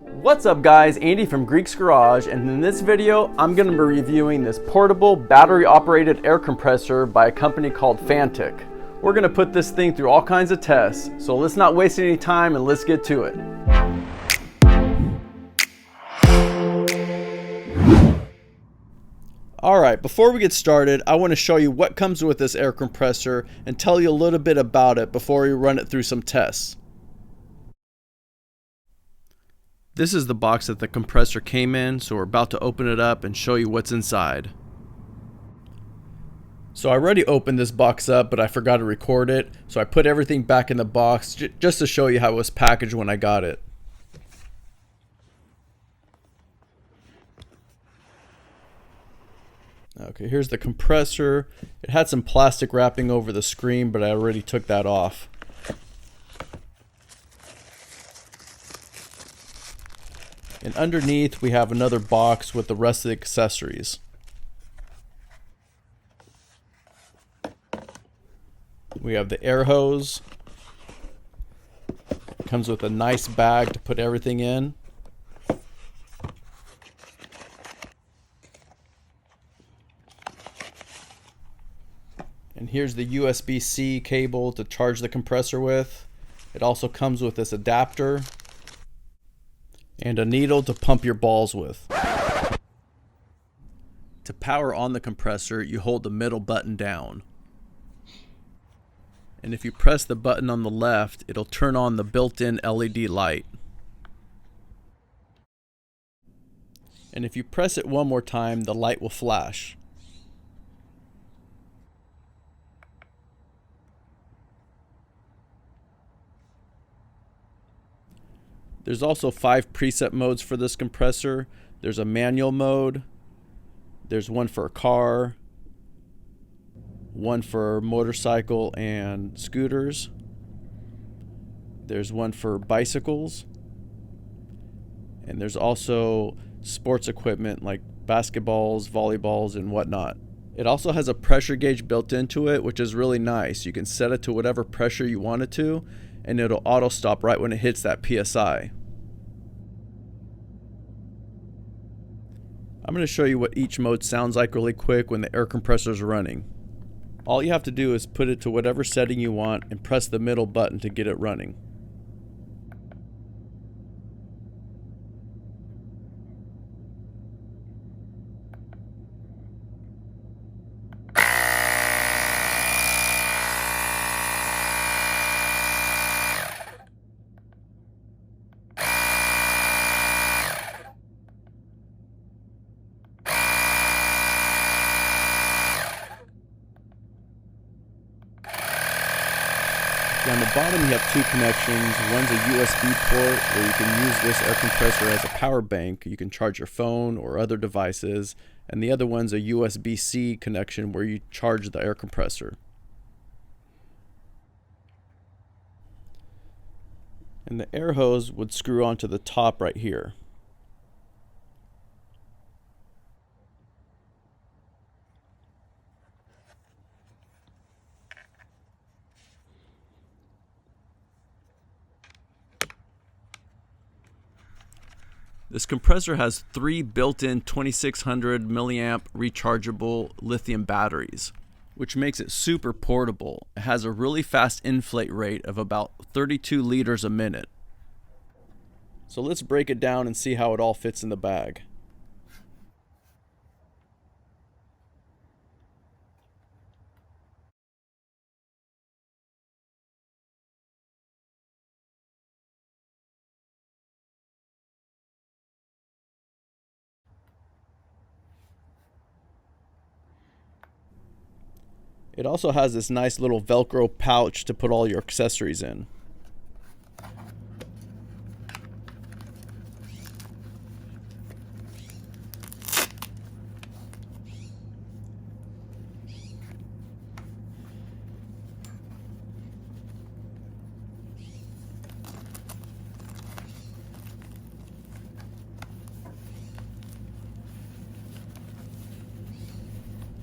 What's up guys, Andy from Greek's Garage, and in this video I'm going to be reviewing this portable battery operated air compressor by a company called Fanttik. We're going to put this thing through all kinds of tests, so let's not waste any time and let's get to it. Alright, before we get started, I want to show you what comes with this air compressor and tell you a little bit about it before we run it through some tests. This is the box that the compressor came in, so we're about to open it up and show you what's inside. So I already opened this box up, but I forgot to record it, so I put everything back in the box just to show you how it was packaged when I got it. Okay, here's the compressor. It had some plastic wrapping over the screen, but I already took that off. And underneath we have another box with the rest of the accessories. We have the air hose. It comes with a nice bag to put everything in. And here's the USB-C cable to charge the compressor with. It also comes with this adapter and a needle to pump your balls with. To power on the compressor, you hold the middle button down. And if you press the button on the left, it'll turn on the built-in LED light. And if you press it one more time, the light will flash. There's also 5 preset modes for this compressor. There's a manual mode, there's one for a car, one for motorcycle and scooters, there's one for bicycles, and there's also sports equipment like basketballs, volleyballs, and whatnot. It also has a pressure gauge built into it, which is really nice. You can set it to whatever pressure you want it to, and it'll auto stop right when it hits that PSI. I'm going to show you what each mode sounds like really quick when the air compressor is running. All you have to do is put it to whatever setting you want and press the middle button to get it running. On the bottom you have 2 connections. One's a USB port where you can use this air compressor as a power bank. You can charge your phone or other devices. And the other one's a USB-C connection where you charge the air compressor. And the air hose would screw onto the top right here. This compressor has 3 built-in 2600 milliamp rechargeable lithium batteries, which makes it super portable. It has a really fast inflate rate of about 32 liters a minute. So let's break it down and see how it all fits in the bag. It also has this nice little Velcro pouch to put all your accessories in.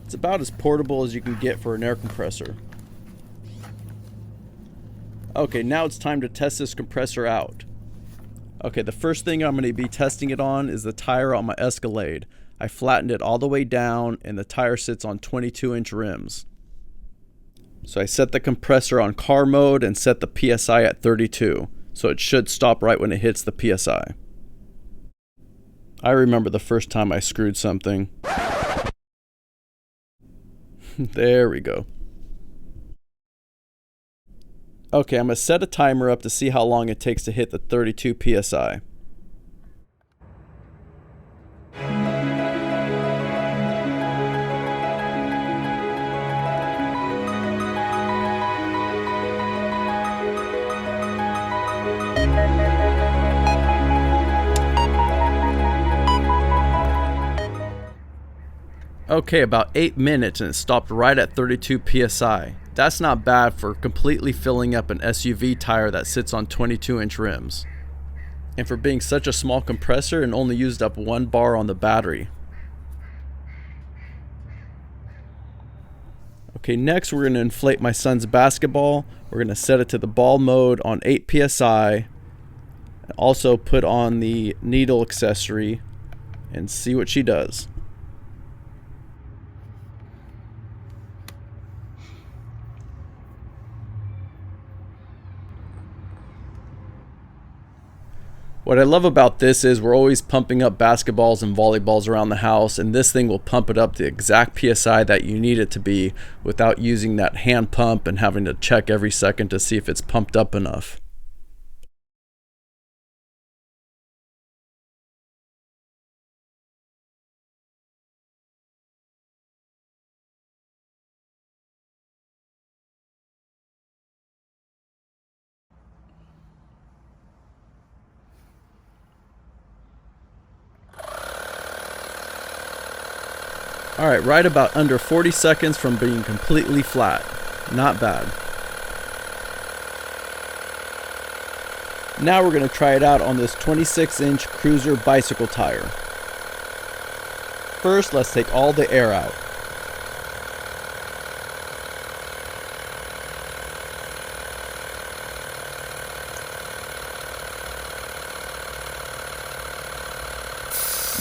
It's about as portable as you can get for an air compressor. Okay, now it's time to test this compressor out. Okay, the first thing I'm going to be testing it on is the tire on my Escalade. I flattened it all the way down and the tire sits on 22-inch rims. So I set the compressor on car mode and set the PSI at 32. So it should stop right when it hits the PSI. I remember the first time I screwed something. There we go. Okay, I'm going to set a timer up to see how long it takes to hit the 32 PSI. Okay, about 8 minutes and it stopped right at 32 PSI. That's not bad for completely filling up an SUV tire that sits on 22-inch rims. And for being such a small compressor, and only used up 1 bar on the battery. Okay, next we're going to inflate my son's basketball. We're going to set it to the ball mode on 8 PSI. And also put on the needle accessory and see what she does. What I love about this is we're always pumping up basketballs and volleyballs around the house, and this thing will pump it up the exact PSI that you need it to be without using that hand pump and having to check every second to see if it's pumped up enough. Alright, right about under 40 seconds from being completely flat. Not bad. Now we're going to try it out on this 26-inch cruiser bicycle tire. First, let's take all the air out.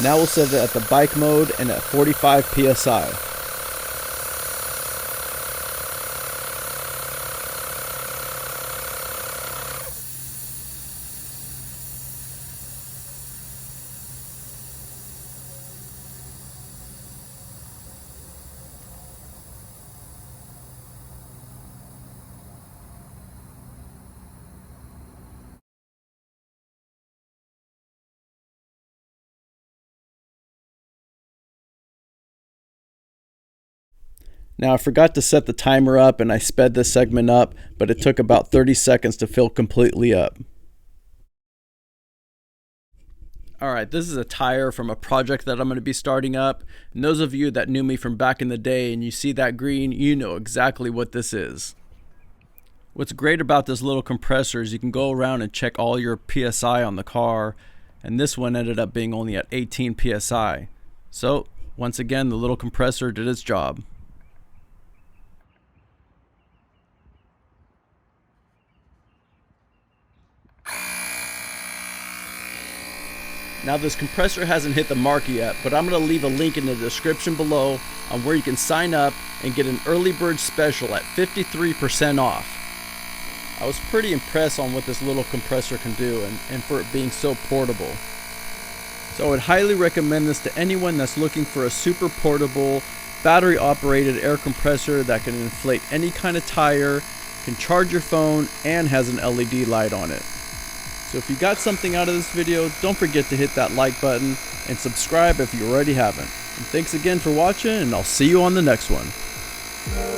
Now we'll set it at the bike mode and at 45 PSI. Now I forgot to set the timer up and I sped this segment up, but it took about 30 seconds to fill completely up. Alright, this is a tire from a project that I'm going to be starting up. And those of you that knew me from back in the day and you see that green, you know exactly what this is. What's great about this little compressor is you can go around and check all your PSI on the car, and this one ended up being only at 18 PSI. So, once again, the little compressor did its job. Now this compressor hasn't hit the mark yet, but I'm going to leave a link in the description below on where you can sign up and get an early bird special at 53% off. I was pretty impressed on what this little compressor can do and for it being so portable. So I would highly recommend this to anyone that's looking for a super portable, battery operated air compressor that can inflate any kind of tire, can charge your phone, and has an LED light on it. So if you got something out of this video, don't forget to hit that like button and subscribe if you already haven't. And thanks again for watching, and I'll see you on the next one.